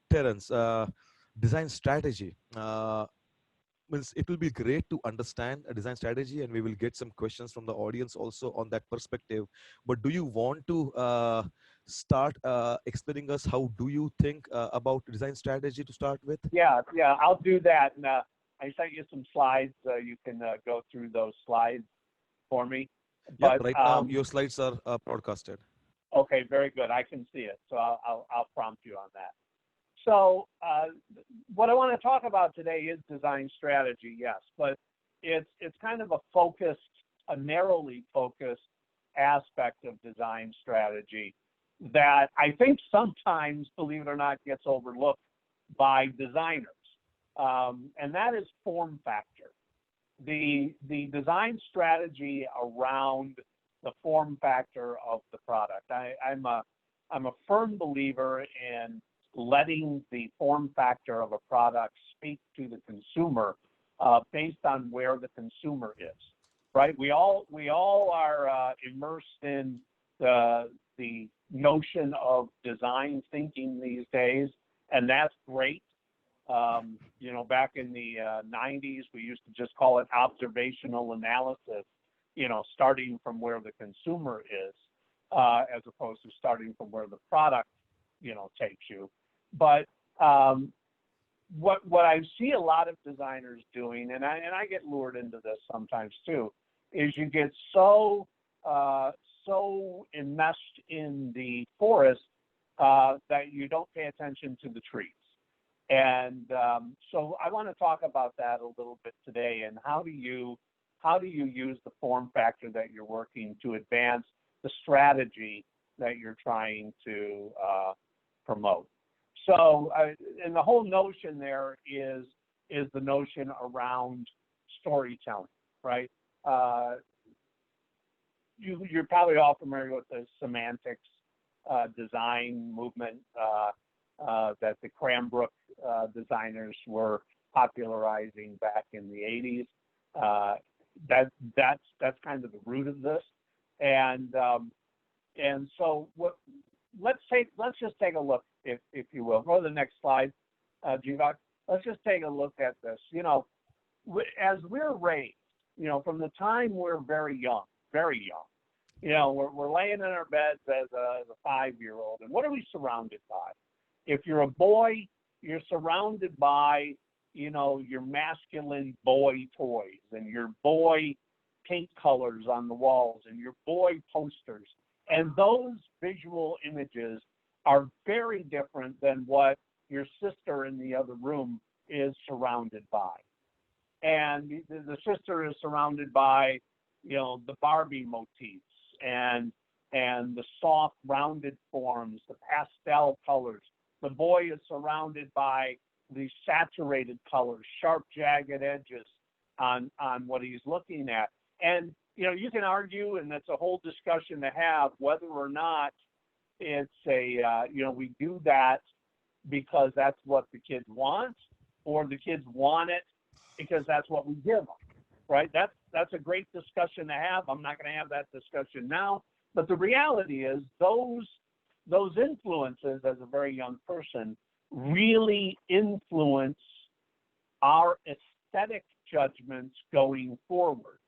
Terence, design strategy. Means it will be great to understand a design strategy, and we will get some questions from the audience also on that perspective. But do you want to start explaining us how do you think about design strategy to start with? Yeah, yeah, I'll do that. And I sent you some slides. You can go through those slides for me. Yep, But right now your slides are broadcasted. okay, very good. I can see it, so I'll prompt you on that. So what I want to talk about today is design strategy, yes, but it's kind of a focused, a narrowly focused aspect of design strategy that I think sometimes, believe it or not, gets overlooked by designers, and that is form factor. The design strategy around the form factor of the product. I'm a firm believer in letting the form factor of a product speak to the consumer based on where the consumer is. Right? We all are immersed in the notion of design thinking these days, and that's great. You know, back in the 90s, we used to just call it observational analysis, you know, starting from where the consumer is, as opposed to starting from where the product, you know, takes you. But what I see a lot of designers doing, and I get lured into this sometimes too, is you get so enmeshed in the forest that you don't pay attention to the trees. And so I want to talk about that a little bit today. And how do you use the form factor that you're working to advance the strategy that you're trying to promote? So, and the whole notion there is the notion around storytelling, right? You're probably all familiar with the semantics design movement that the Cranbrook designers were popularizing back in the 80s. That's kind of the root of this, and so let's just take a look, if you will. Go to the next slide, Jivak. Let's just take a look at this. You know, as we're raised, you know, from the time we're very young, you know, we're laying in our beds as a 5-year-old, and what are we surrounded by? If you're a boy, you're surrounded by, you know, your masculine boy toys and your boy paint colors on the walls and your boy posters. And those visual images are very different than what your sister in the other room is surrounded by. And the sister is surrounded by, you know, the Barbie motifs and the soft rounded forms, the pastel colors. The boy is surrounded by these saturated colors, sharp, jagged edges on what he's looking at. And, you know, you can argue, and that's a whole discussion to have, whether or not it's you know, we do that because that's what the kids want, or the kids want it because that's what we give them, right? That's a great discussion to have. I'm not going to have that discussion now. But the reality is those influences as a very young person really influence our aesthetic judgments going forward.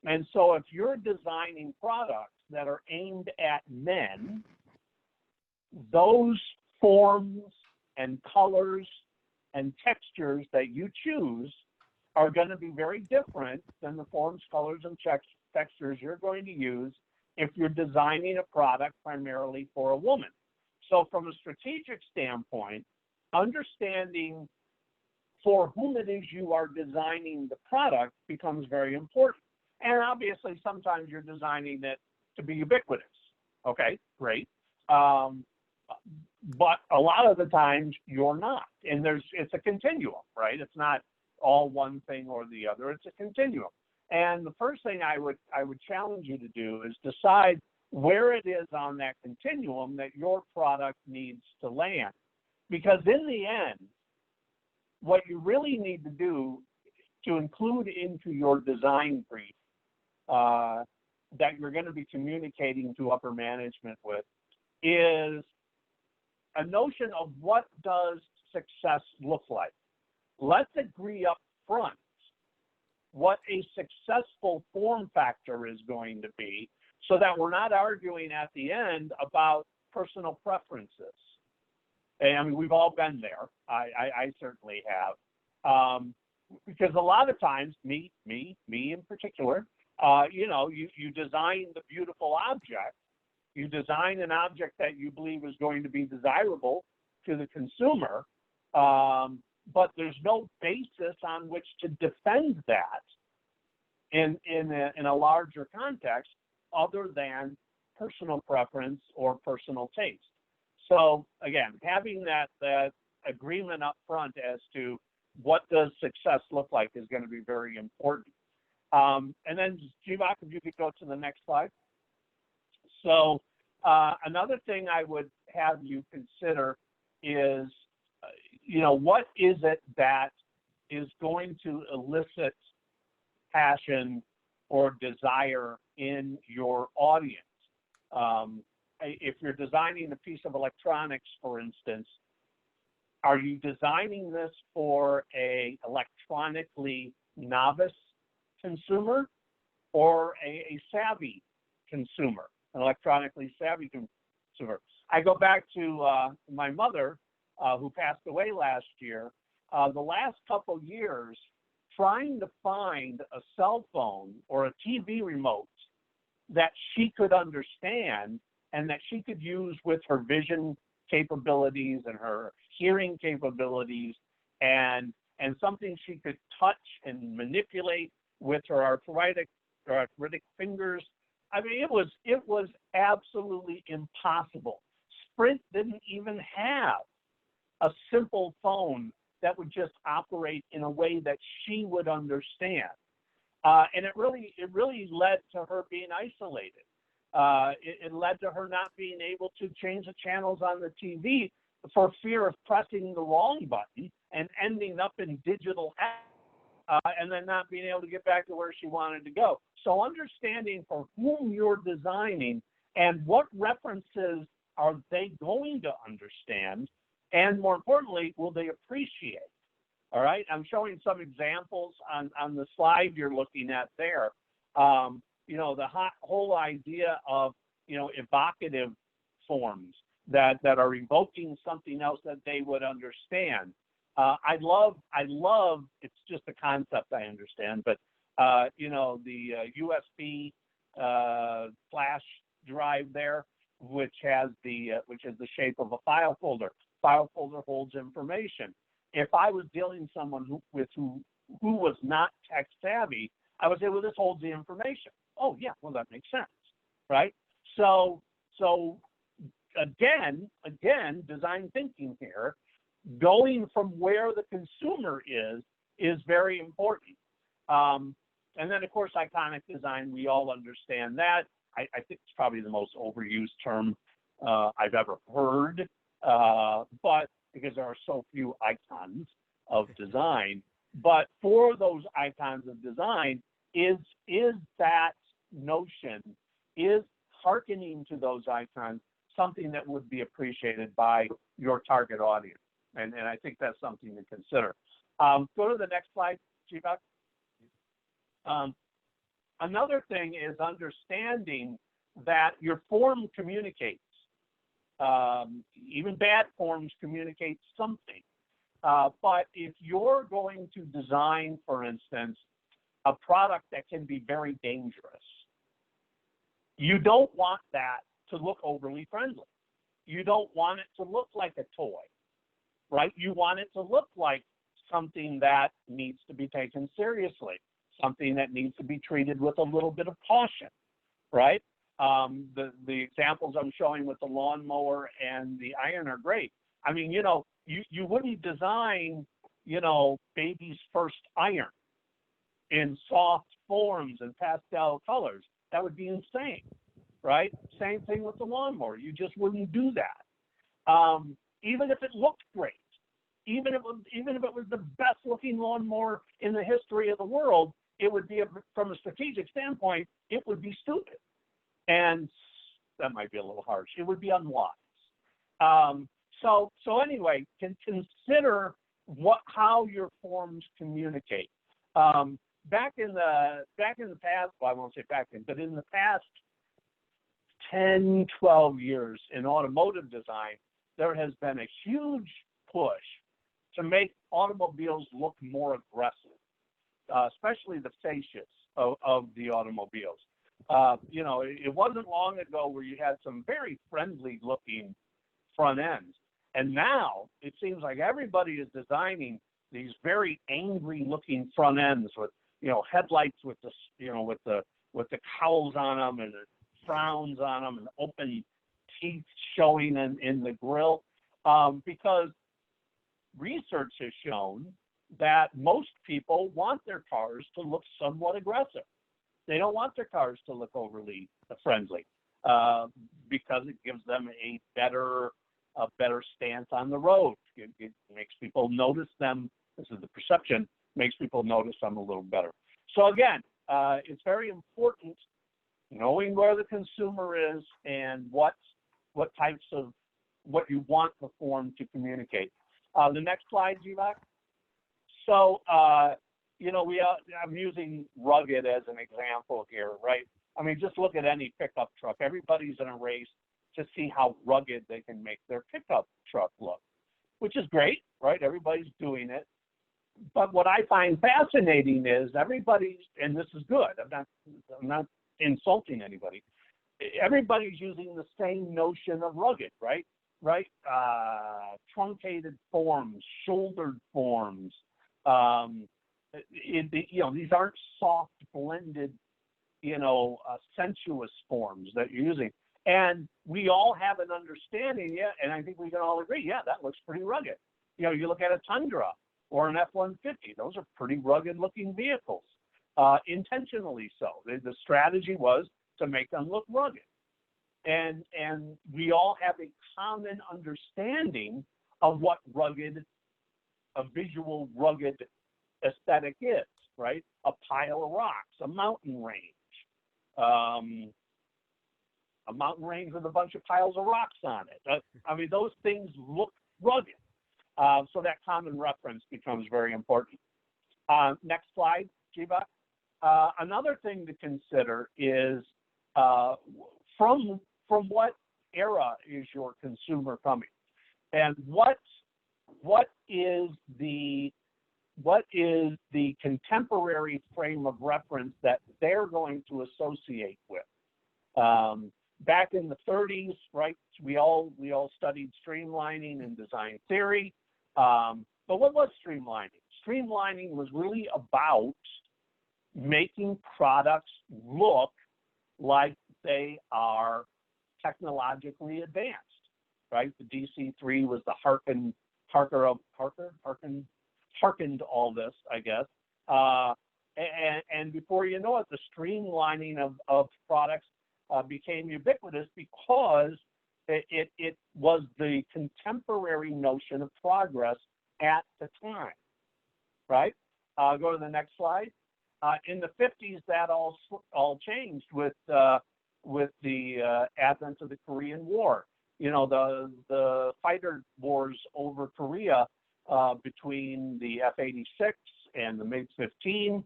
And so if you're designing products that are aimed at men, those forms and colors and textures that you choose are going to be very different than the forms, colors, and textures you're going to use if you're designing a product primarily for a woman. So from a strategic standpoint, understanding for whom it is you are designing the product becomes very important. And obviously, sometimes you're designing it to be ubiquitous. Okay, great. But a lot of the times you're not. And it's a continuum, right? It's not all one thing or the other. It's a continuum. And the first thing I would challenge you to do is decide where it is on that continuum that your product needs to land. Because in the end, what you really need to do to include into your design brief that you're going to be communicating to upper management with is a notion of what does success look like. Let's agree up front what a successful form factor is going to be so that we're not arguing at the end about personal preferences. And I mean, we've all been there. I certainly have. Because a lot of times, me in particular, you design the beautiful object. You design an object that you believe is going to be desirable to the consumer, but there's no basis on which to defend that in a larger context other than personal preference or personal taste. So again, having that agreement up front as to what does success look like is going to be very important. And then, Jivak, if you could go to the next slide. So another thing I would have you consider is, what is it that is going to elicit passion or desire in your audience? If you're designing a piece of electronics, for instance, are you designing this for a electronically novice consumer or a savvy consumer, an electronically savvy consumer? I go back to my mother, who passed away last year. The last couple years, trying to find a cell phone or a TV remote that she could understand and that she could use with her vision capabilities and her hearing capabilities, and something she could touch and manipulate with her arthritic fingers. I mean, it was absolutely impossible. Sprint didn't even have a simple phone that would just operate in a way that she would understand, and it really led to her being isolated. It led to her not being able to change the channels on the TV for fear of pressing the wrong button and ending up in digital and then not being able to get back to where she wanted to go. So understanding for whom you're designing and what references are they going to understand, and more importantly, will they appreciate? All right, I'm showing some examples on the slide you're looking at there. The whole idea of, evocative forms that are evoking something else that they would understand. I love, it's just a concept I understand, but, the USB flash drive there, which is the shape of a file folder. File folder holds information. If I was dealing with someone who was not tech savvy, I would say, well, this holds the information. Oh yeah, well that makes sense, right? So again, design thinking here, going from where the consumer is very important. And then of course, iconic design, we all understand that. I think it's probably the most overused term I've ever heard, but because there are so few icons of design. But for those icons of design, is that notion, is hearkening to those icons something that would be appreciated by your target audience? And I think that's something to consider. Go to the next slide, Jivak. Another thing is understanding that your form communicates. Even bad forms communicate something. But if you're going to design, for instance, a product that can be very dangerous, you don't want that to look overly friendly. You don't want it to look like a toy, right? You want it to look like something that needs to be taken seriously, something that needs to be treated with a little bit of caution, right? The examples I'm showing with the lawnmower and the iron are great. I mean, you wouldn't design, baby's first iron in soft forms and pastel colors. That would be insane, right? Same thing with the lawnmower. You just wouldn't do that. Even if it looked great, even if it was the best looking lawnmower in the history of the world, it would be, from a strategic standpoint, it would be stupid. And that might be a little harsh. It would be unwise. So anyway, consider how your forms communicate. Back in the past, well, I won't say back in, but in the past 10, 12 years in automotive design, there has been a huge push to make automobiles look more aggressive, especially the fascias of the automobiles. It wasn't long ago where you had some very friendly looking front ends. And now it seems like everybody is designing these very angry looking front ends with, headlights with the cowls on them and the frowns on them and open teeth showing in the grill, because research has shown that most people want their cars to look somewhat aggressive. They don't want their cars to look overly friendly, because it gives them a better stance on the road. It makes people notice them. This is the perception, makes people notice them a little better. So again, it's very important knowing where the consumer is and what you want the form to communicate. The next slide, Jivak. So, I'm using rugged as an example here, right? I mean, just look at any pickup truck. Everybody's in a race to see how rugged they can make their pickup truck look, which is great, right? Everybody's doing it. But what I find fascinating is everybody's, and this is good, I'm not insulting anybody. Everybody's using the same notion of rugged, right? Right? Truncated forms, shouldered forms. These aren't soft blended, sensuous forms that you're using. And we all have an understanding, and I think we can all agree, that looks pretty rugged. You look at a Tundra or an F-150, those are pretty rugged looking vehicles, intentionally so. The strategy was to make them look rugged. And we all have a common understanding of what a visual rugged aesthetic is, right? A pile of rocks, a mountain range. A mountain range with a bunch of piles of rocks on it. Those things look rugged. So that common reference becomes very important. Next slide, Jiva. Another thing to consider is from what era is your consumer coming, and what is the contemporary frame of reference that they're going to associate with. Back in the 30s, right, we all studied streamlining and design theory. But what was streamlining? Streamlining was really about making products look like they are technologically advanced, right? The DC-3 was the hearkened all this, I guess. And before you know it, the streamlining of products became ubiquitous because it was the contemporary notion of progress at the time, right? Go to the next slide. In the 50s, that all changed with the advent of the Korean War. The fighter wars over Korea between the F-86 and the MiG-15.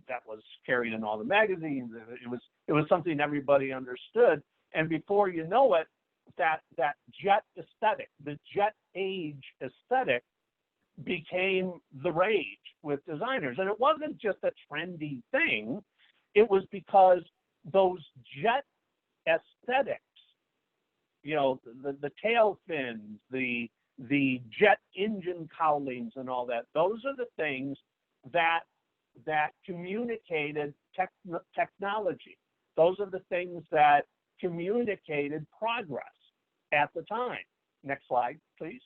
That was carried in all the magazines. It was something everybody understood. And before you know it, that jet aesthetic, the jet age aesthetic, became the rage with designers. And it wasn't just a trendy thing. It was because those jet aesthetics, the tail fins, the jet engine cowlings and all that, those are the things that communicated technology. Those are the things that communicated progress at the time. Next slide, please.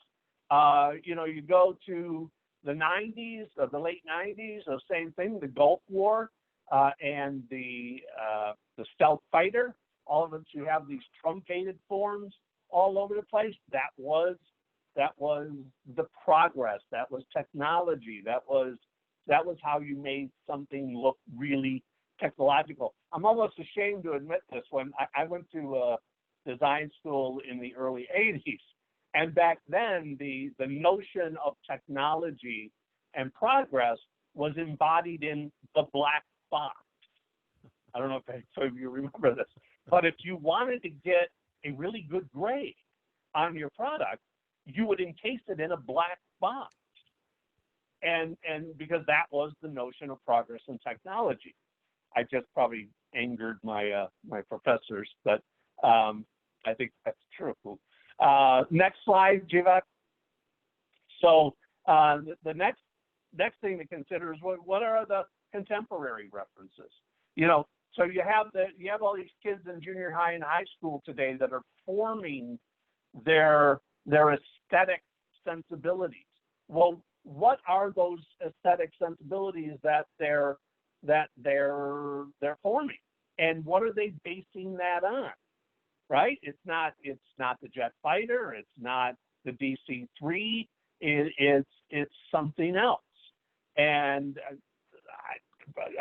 You go to the 90s, or the late 90s, the same thing, the Gulf War and the stealth fighter. All of them, you have these truncated forms all over the place. That was the progress. That was technology. That was how you made something look really technological. I'm almost ashamed to admit this. When I went to design school in the early 80s. And back then, the notion of technology and progress was embodied in the black box. I don't know if any of you remember this, but if you wanted to get a really good grade on your product, you would encase it in a black box. And because that was the notion of progress and technology. I just probably angered my my professors, but I think that's true. Next slide, Jivak. So the next thing to consider is what are the contemporary references? You know, so you have all these kids in junior high and high school today that are forming their aesthetic sensibilities. Well, what are those aesthetic sensibilities that they're forming, and what are they basing that on? Right? It's not the jet fighter. It's not the DC-3. It's something else. And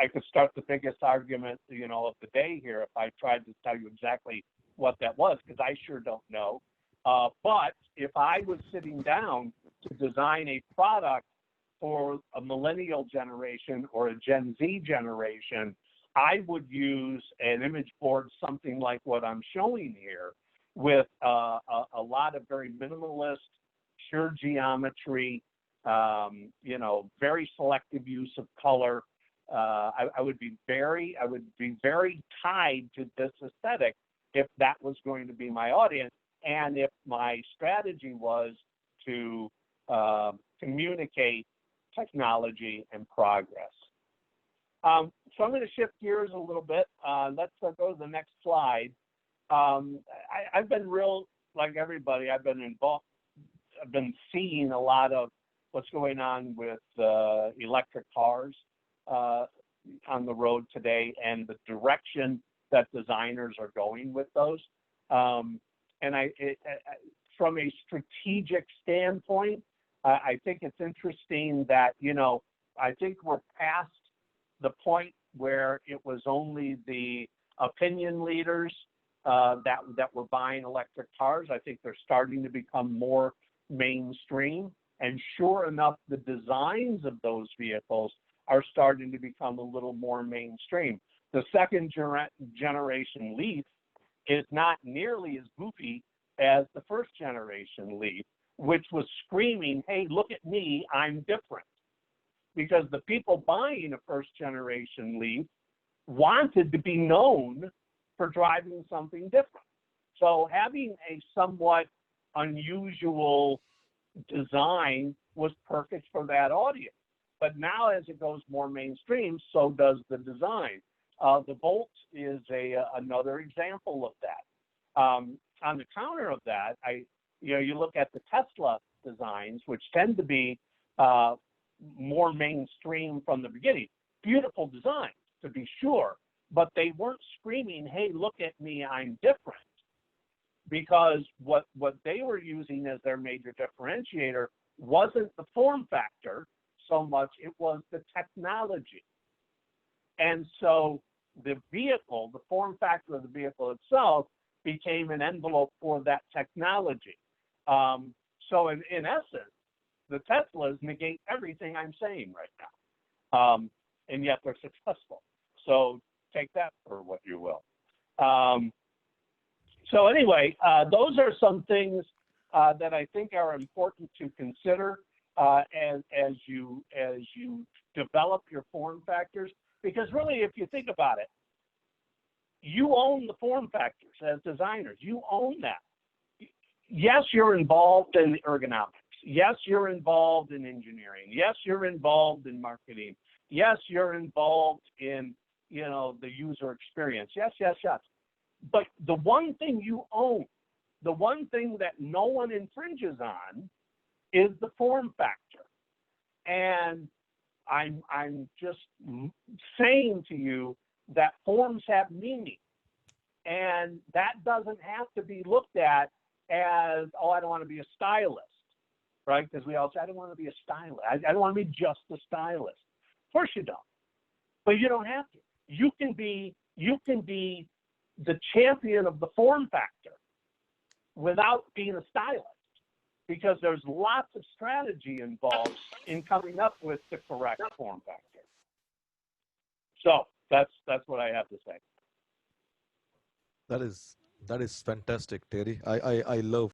I could start the biggest argument, you know, of the day here if I tried to tell you exactly what that was, because I sure don't know. But if I was sitting down to design a product for a millennial generation or a Gen Z generation, I would use an image board, something like what I'm showing here, with a lot of very minimalist, pure geometry, you know, very selective use of color. I would be very tied to this aesthetic if that was going to be my audience, and if my strategy was to communicate technology and progress. So I'm going to shift gears a little bit. Let's go to the next slide. I've been like everybody, I've been involved. I've been seeing a lot of what's going on with electric cars on the road today, and the direction that designers are going with those. And from a strategic standpoint, I think it's interesting that, you know, I think we're past the point where it was only the opinion leaders that were buying electric cars. I think they're starting to become more mainstream. And sure enough, the designs of those vehicles are starting to become a little more mainstream. The second generation Leaf is not nearly as goofy as the first generation Leaf, which was screaming, hey, look at me, I'm different. Because the people buying a first generation Leaf wanted to be known for driving something different. So having a somewhat unusual design was perfect for that audience. But now as it goes more mainstream, so does the design. The Volt is another example of that. On the counter of that, you look at the Tesla designs, which tend to be more mainstream from the beginning. Beautiful designs, to be sure, but they weren't screaming, hey, look at me, I'm different. Because what they were using as their major differentiator wasn't the form factor so much, it was the technology. And so the vehicle, the form factor of the vehicle itself, became an envelope for that technology. So in essence, the Teslas negate everything I'm saying right now, and yet they're successful. So take that for what you will. So anyway, those are some things that I think are important to consider as you develop your form factors. Because really, if you think about it, you own the form factors as designers. You own that. Yes, you're involved in the ergonomics. Yes, you're involved in engineering. Yes, you're involved in marketing. Yes, you're involved in, you know, the user experience. Yes, yes, yes. But the one thing you own, the one thing that no one infringes on, is the form factor. And I'm just saying to you that forms have meaning. And that doesn't have to be looked at as, oh, I don't want to be a stylist, right? Because we all say, I don't want to be a stylist. I don't want to be just a stylist. Of course you don't. But you don't have to. You can be the champion of the form factor. without being a stylist, because there's lots of strategy involved in coming up with the correct form factor. So that's what I have to say. That is fantastic, Terry. I love